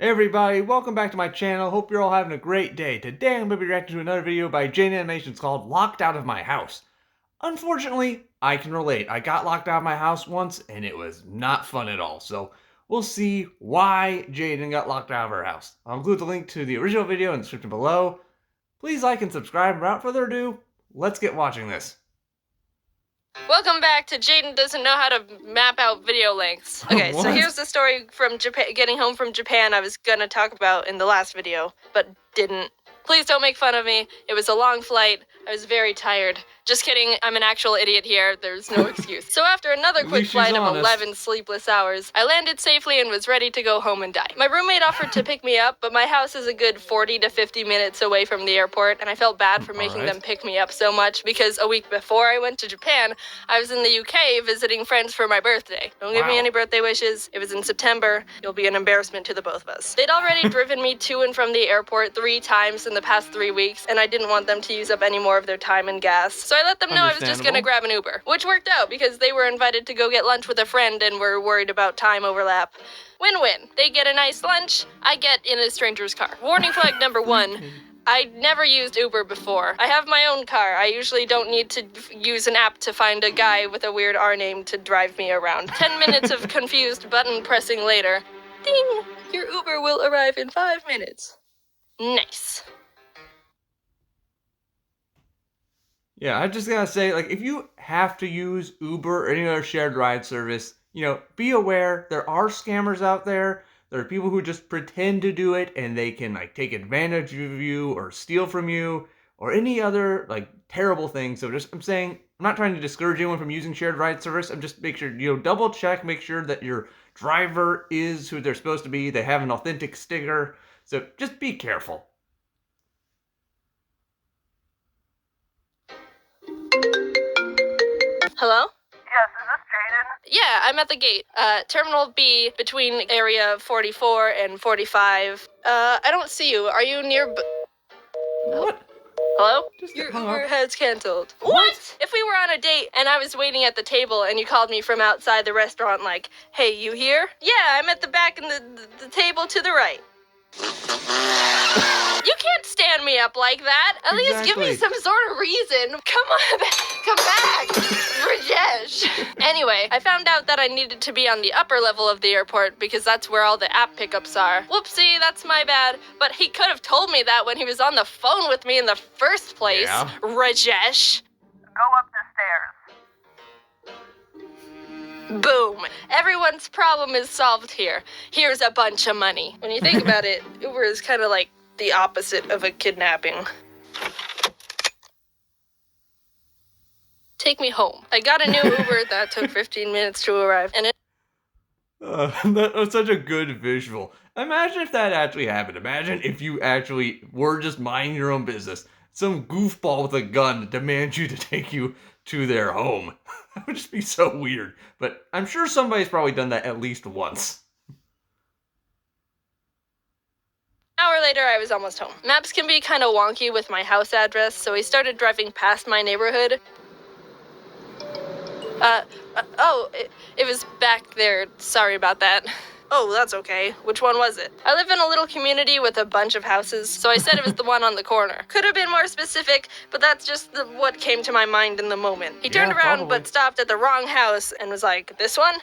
Hey everybody, welcome back to my channel. Hope you're all having a great day. Today I'm going to be reacting to another video by Jaiden Animations called Locked Out of My House. Unfortunately, I can relate. I got locked out of my house once and it was not fun at all. So we'll see why Jaiden got locked out of her house. I'll include the link to the original video in the description below. Please like and subscribe. Without further ado, let's get watching this. Welcome back to Jaiden Doesn't Know How to Map Out Video Lengths. Okay, so here's the story from Japan, getting home from Japan I was gonna talk about in the last video, but didn't. Please don't make fun of me. It was a long flight. I was very tired. Just kidding, I'm an actual idiot here. There's no excuse. So after another quick flight of 11 sleepless hours, I landed safely and was ready to go home and die. My roommate offered to pick me up, but my house is a good 40 to 50 minutes away from the airport, and I felt bad for making them pick me up so much because a week before I went to Japan, I was in the UK visiting friends for my birthday. Don't give me any birthday wishes. It was in September. You'll be an embarrassment to the both of us. They'd already driven me to and from the airport 3 times in the past 3 weeks, and I didn't want them to use up any more of their time and gas. So I let them know I was just gonna grab an Uber, which worked out because they were invited to go get lunch with a friend and were worried about time overlap. Win-win. They get a nice lunch, I get in a stranger's car. Warning flag number 1. I never used Uber before. I have my own car. I usually don't need to use an app to find a guy with a weird R name to drive me around. 10 minutes of confused button pressing later. Ding! Your Uber will arrive in 5 minutes. Nice. Yeah, I just gotta say, like, if you have to use Uber or any other shared ride service, be aware there are scammers out there. There are people who just pretend to do it and they can, like, take advantage of you or steal from you or any other, like, terrible thing. So I'm saying, I'm not trying to discourage anyone from using shared ride service. I'm just make sure, double check, make sure that your driver is who they're supposed to be. They have an authentic sticker. So just be careful. Hello? Yes, is this Jaiden? Yeah, I'm at the gate. Terminal B between area 44 and 45. I don't see you. Are you near... What? Hello? Your Uber has canceled. What? If we were on a date and I was waiting at the table and you called me from outside the restaurant like, hey, you here? Yeah, I'm at the back and the table to the right. You can't stand me up like that. At least give me some sort of reason. Come on, come back, Rajesh. Anyway, I found out that I needed to be on the upper level of the airport because that's where all the app pickups are. Whoopsie, that's my bad. But he could have told me that when he was on the phone with me in the first place, Rajesh. Go up the stairs. Boom. Everyone's problem is solved here. Here's a bunch of money. When you think about it, Uber is kind of like the opposite of a kidnapping. Take me home. I got a new Uber that took 15 minutes to arrive, and that was such a good visual. Imagine if that actually happened. Imagine if you actually were just minding your own business. Some goofball with a gun demands you to take you to their home. That would just be so weird. But I'm sure somebody's probably done that at least once. An hour later, I was almost home. Maps can be kind of wonky with my house address, so we started driving past my neighborhood. It was back there. Sorry about that. Oh, that's okay. Which one was it? I live in a little community with a bunch of houses, so I said it was the one on the corner. Could have been more specific, but that's just what came to my mind in the moment. He turned around but stopped at the wrong house and was like, this one?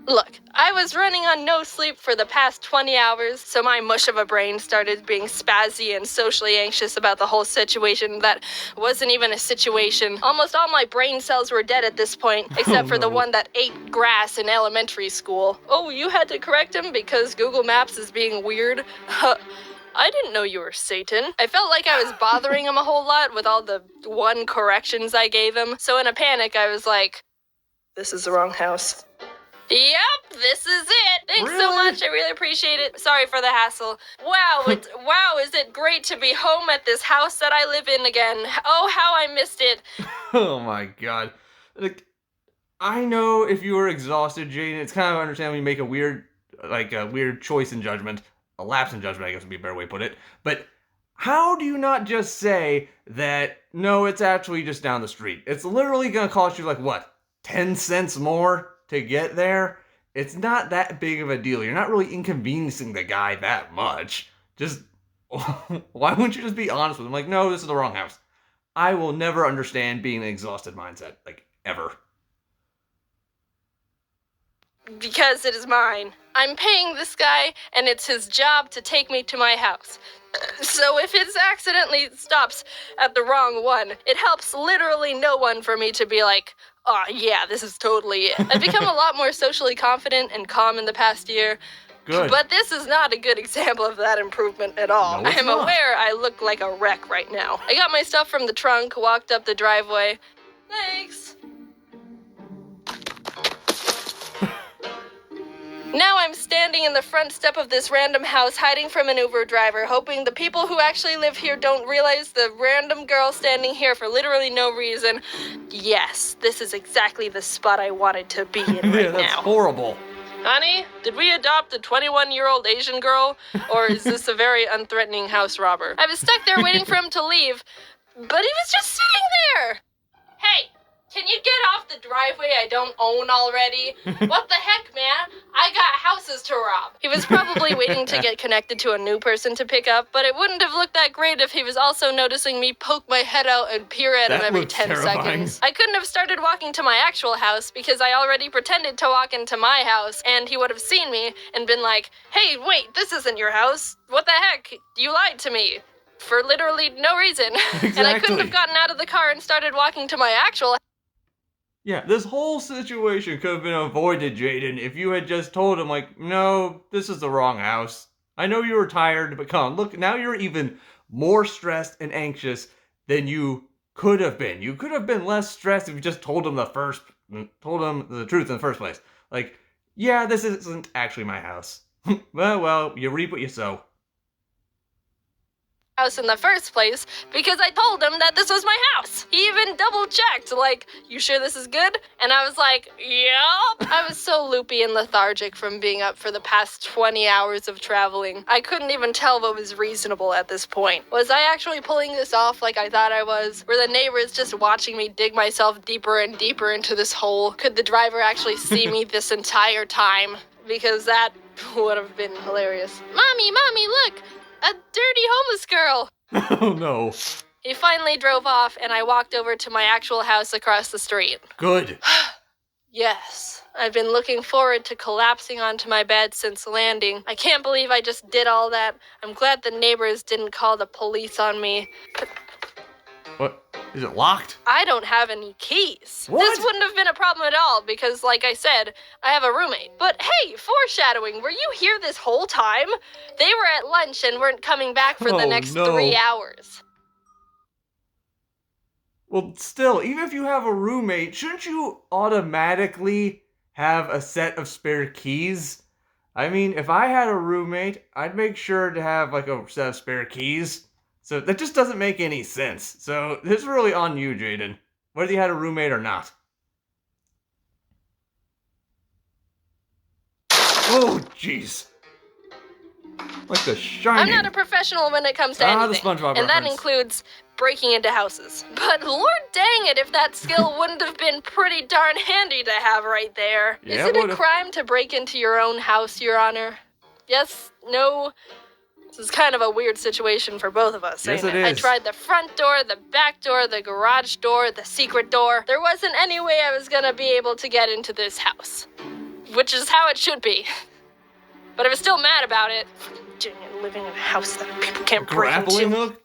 Look, I was running on no sleep for the past 20 hours, so my mush of a brain started being spazzy and socially anxious about the whole situation that wasn't even a situation. Almost all my brain cells were dead at this point, except for the one that ate grass in elementary school. Oh, you had to correct him because Google Maps is being weird? I didn't know you were Satan. I felt like I was bothering him a whole lot with all the one corrections I gave him, so in a panic I was like, this is the wrong house. Yep, this is it. Thanks so much. I really appreciate it. Sorry for the hassle. Wow, is it great to be home at this house that I live in again. Oh, how I missed it. Oh my god. Like, I know if you were exhausted, Jaiden, it's kind of understandable you make a weird choice in judgment. A lapse in judgment, I guess would be a better way to put it. But how do you not just say that, no, it's actually just down the street? It's literally going to cost you, like, what, 10 cents more to get there? it's not that big of a deal. You're not really inconveniencing the guy that much. Just, why wouldn't you just be honest with him? Like, no, this is the wrong house. I will never understand being an exhausted mindset, like, ever. Because it is mine. I'm paying this guy, and it's his job to take me to my house. So if it accidentally stops at the wrong one, it helps literally no one for me to be like, oh yeah, this is totally it. I've become a lot more socially confident and calm in the past year. Good. But this is not a good example of that improvement at all. No, it's I'm not. aware I look like a wreck right now. I got my stuff from the trunk, walked up the driveway. Thanks. Now I'm standing in the front step of this random house, hiding from an Uber driver, hoping the people who actually live here don't realize the random girl standing here for literally no reason. Yes, this is exactly the spot I wanted to be in right Yeah, that's now. horrible. Honey, did we adopt a 21-year-old Asian girl, or is this a very unthreatening house robber? I was stuck there waiting for him to leave, but he was just sitting there. Hey, can you get off the driveway I don't own already? What the heck, man? I got houses to rob. He was probably waiting to get connected to a new person to pick up, but it wouldn't have looked that great if he was also noticing me poke my head out and peer at him That every looks 10 terrifying. seconds. I couldn't have started walking to my actual house because I already pretended to walk into my house, and he would have seen me and been like, hey, wait, this isn't your house. What the heck? You lied to me. For literally no reason. And I couldn't Exactly. have gotten out of the car and started walking to my actual Yeah, this whole situation could have been avoided, Jaiden, if you had just told him, like, no, this is the wrong house. I know you were tired, but come on, look, now you're even more stressed and anxious than you could have been. You could have been less stressed if you just told him the truth in the first place. Like, yeah, this isn't actually my house. well, you reap what you sow. house in the first place because I told him that this was my house. He even double checked, like, you sure this is good? And I was like, yep. I was so loopy and lethargic from being up for the past 20 hours of traveling. I couldn't even tell what was reasonable at this point. Was I actually pulling this off like I thought I was? Were the neighbors just watching me dig myself deeper and deeper into this hole? Could the driver actually see me this entire time? Because that would have been hilarious. Mommy, look! A dirty homeless girl! Oh no. He finally drove off, and I walked over to my actual house across the street. Good. Yes, I've been looking forward to collapsing onto my bed since landing. I can't believe I just did all that. I'm glad the neighbors didn't call the police on me. What? Is it locked? I don't have any keys. What? This wouldn't have been a problem at all because, like I said, I have a roommate. But hey, foreshadowing, were you here this whole time? They were at lunch and weren't coming back for the Oh, next no. 3 hours. Well, still, even if you have a roommate, shouldn't you automatically have a set of spare keys? I mean, if I had a roommate, I'd make sure to have like a set of spare keys. So that just doesn't make any sense. So this is really on you, Jaiden, whether you had a roommate or not. Oh, jeez. Like The Shining. I'm not a professional when it comes to The anything, SpongeBob and that reference. includes breaking into houses. But lord dang it if that skill wouldn't have been pretty darn handy to have right there. Yeah, Is it it a would've. crime to break into your own house, Your Honor? Yes? No? This is kind of a weird situation for both of us, Yes, ain't it I is. tried the front door, the back door, the garage door, the secret door. There wasn't any way I was gonna be able to get into this house. Which is how it should be. But I was still mad about it. Virginia living in a house that people can't break Grappling into. hook?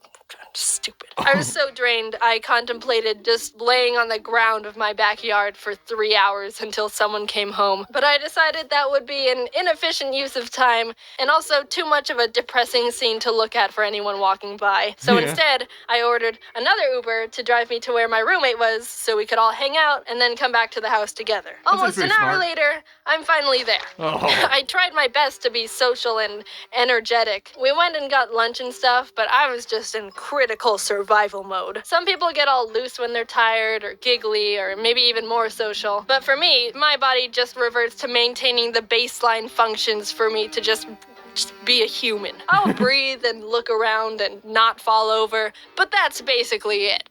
Stupid. I was so drained, I contemplated just laying on the ground of my backyard for 3 hours until someone came home. But I decided that would be an inefficient use of time, and also too much of a depressing scene to look at for anyone walking by. So Yeah. instead, I ordered another Uber to drive me to where my roommate was, so we could all hang out and then come back to the house together. Almost an pretty hour smart. later, I'm finally there. Oh. I tried my best to be social and energetic. We went and got lunch and stuff, but I was just in critical survival mode. Some people get all loose when they're tired or giggly or maybe even more social. But for me, my body just reverts to maintaining the baseline functions for me to just be a human. I'll breathe and look around and not fall over, but that's basically it.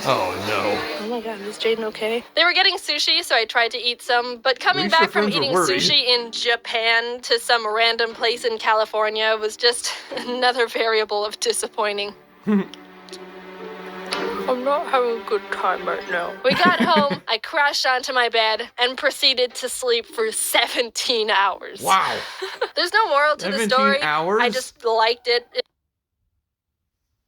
Oh no. my god, is Jaiden okay? They were getting sushi, so I tried to eat some, but coming least your back from friends were eating worried. sushi in Japan to some random place in California was just another variable of disappointing. I'm not having a good time right now. We got home, I crashed onto my bed, and proceeded to sleep for 17 hours. Wow. There's no moral to the 17 story. hours? I just liked it.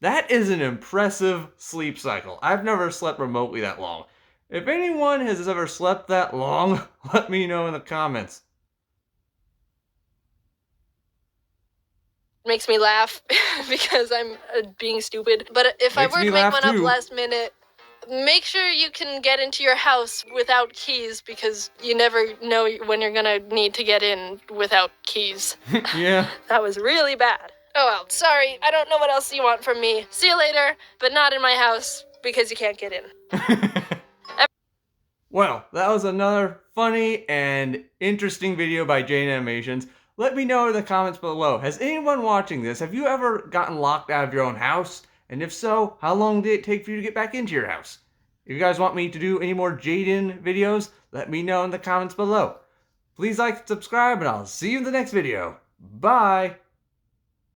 That is an impressive sleep cycle. I've never slept remotely that long. If anyone has ever slept that long, let me know in the comments. Makes me laugh because I'm being stupid. But if I Makes were me to make laugh one up too. last minute, make sure you can get into your house without keys because you never know when you're gonna need to get in without keys. Yeah. That was really bad. Oh well, sorry, I don't know what else you want from me. See you later, but not in my house because you can't get in. Well, that was another funny and interesting video by Jaiden Animations. Let me know in the comments below. Has anyone watching this, have you ever gotten locked out of your own house? And if so, how long did it take for you to get back into your house? If you guys want me to do any more Jaiden videos, let me know in the comments below. Please like and subscribe, and I'll see you in the next video. Bye!